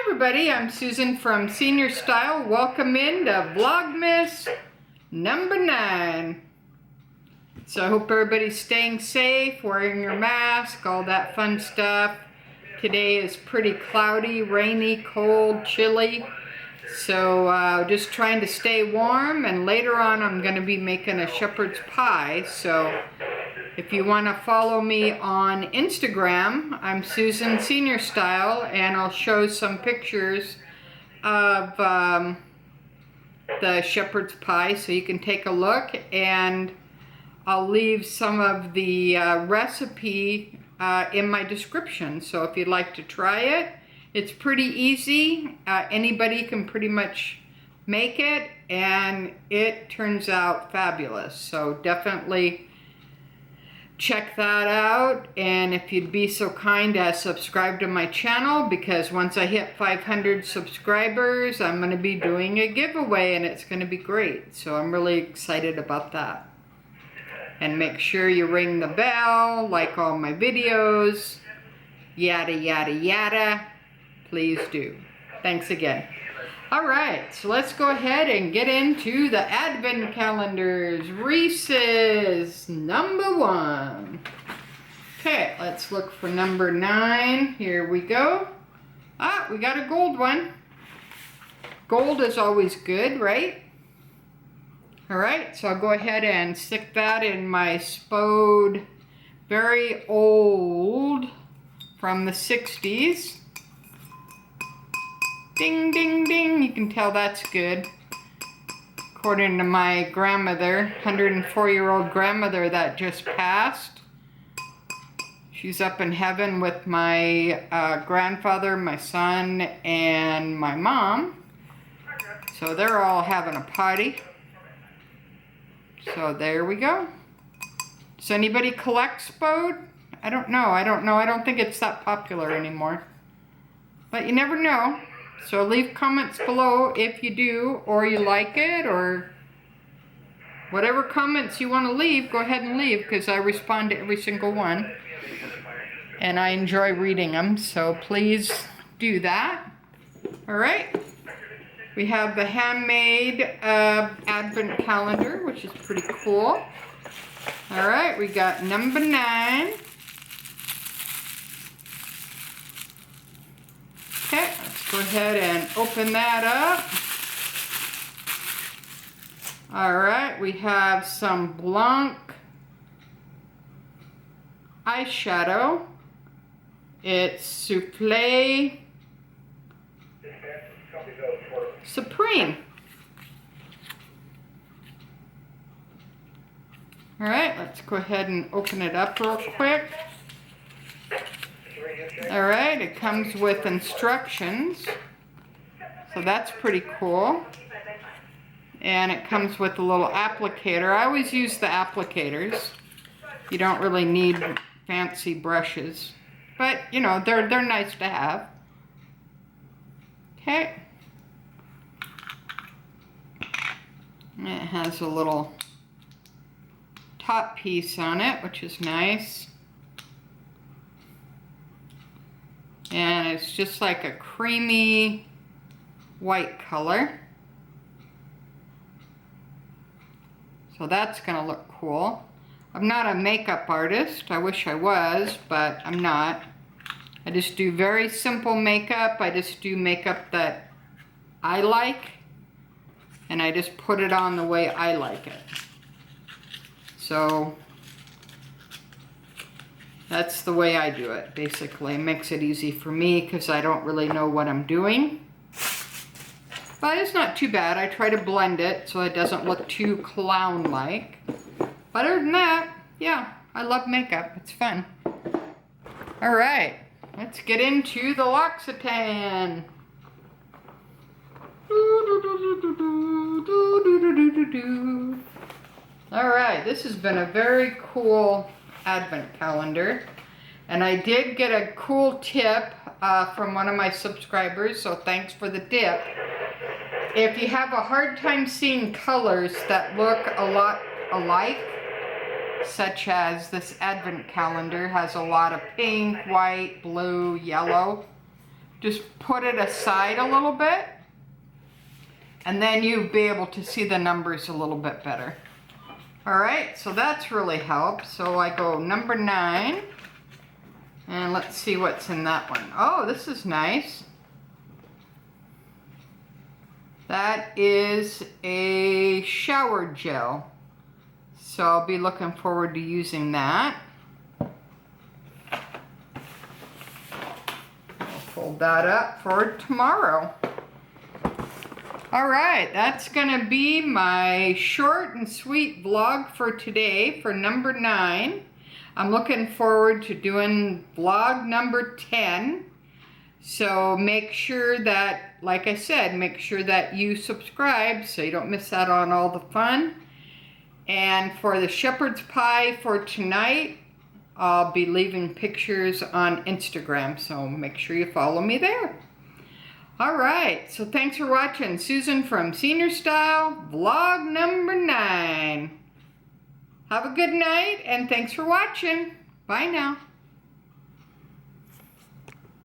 everybody, I'm Susan from Srstyle. Welcome into Vlogmas number 9. So I hope everybody's staying safe, wearing your mask, all that fun stuff. Today is pretty cloudy, rainy, cold, chilly. So just trying to stay warm, and later on I'm going to be making a shepherd's pie. So if you want to follow me on Instagram, I'm Susan Srstyle, and I'll show some pictures of the shepherd's pie so you can take a look, and I'll leave some of the recipe in my description. So if you'd like to try it, it's pretty easy. Anybody can pretty much make it, and it turns out fabulous. So definitely check that out, and if you'd be so kind as subscribe to my channel, because once I hit 500 subscribers I'm going to be doing a giveaway, and it's going to be great. So I'm really excited about that. And make sure you ring the bell, like all my videos, yada yada yada. Please do. Thanks again. Alright, so let's go ahead and get into the advent calendars. Reese's number 1. Okay, let's look for number 9. Here we go. Ah, we got a gold one. Gold is always good, right? Alright, so I'll go ahead and stick that in my Spode, very old, from the 60s. Ding, ding, ding. You can tell that's good. According to my grandmother, 104-year-old grandmother that just passed. She's up in heaven with my grandfather, my son, and my mom. So they're all having a party. So there we go. Does anybody collect Spode? I don't know. I don't think it's that popular anymore. But you never know. So leave comments below if you do, or you like it, or whatever comments you want to leave, go ahead and leave, because I respond to every single one. And I enjoy reading them, so please do that. Alright. We have the handmade advent calendar, which is pretty cool. Alright, we got number 9. Okay, let's go ahead and open that up. Alright, we have some Blanche eyeshadow. It's Souffle Supreme. Alright, let's go ahead and open it up real quick. Alright, it comes with instructions, so that's pretty cool. And it comes with a little applicator. I always use the applicators. You don't really need fancy brushes, but you know, they're nice to have. Okay. And it has a little top piece on it, which is nice. And it's just like a creamy white color. So that's going to look cool. I'm not a makeup artist. I wish I was, but I'm not. I just do very simple makeup. I just do makeup that I like, and I just put it on the way I like it. So that's the way I do it, basically. It makes it easy for me because I don't really know what I'm doing. But it's not too bad. I try to blend it so it doesn't look too clown-like. But other than that, yeah, I love makeup. It's fun. Alright, let's get into the L'Occitane. Alright, this has been a very cool advent calendar, and I did get a cool tip from one of my subscribers, so thanks for the tip. If you have a hard time seeing colors that look a lot alike, such as this advent calendar has a lot of pink, white, blue, yellow, just put it aside a little bit, and then you'll be able to see the numbers a little bit better. All right, so that's really helped. So I go number 9, and let's see what's in that one. Oh, this is nice. That is a shower gel. So I'll be looking forward to using that. I'll fold that up for tomorrow. All right, that's gonna be my short and sweet vlog for today for number 9. I'm looking forward to doing vlog number 10. So make sure that, like I said, make sure that you subscribe so you don't miss out on all the fun. And for the shepherd's pie for tonight, I'll be leaving pictures on Instagram, so make sure you follow me there. All right, so thanks for watching. Susan from Srstyle, vlog number 9. Have a good night, and thanks for watching. Bye now.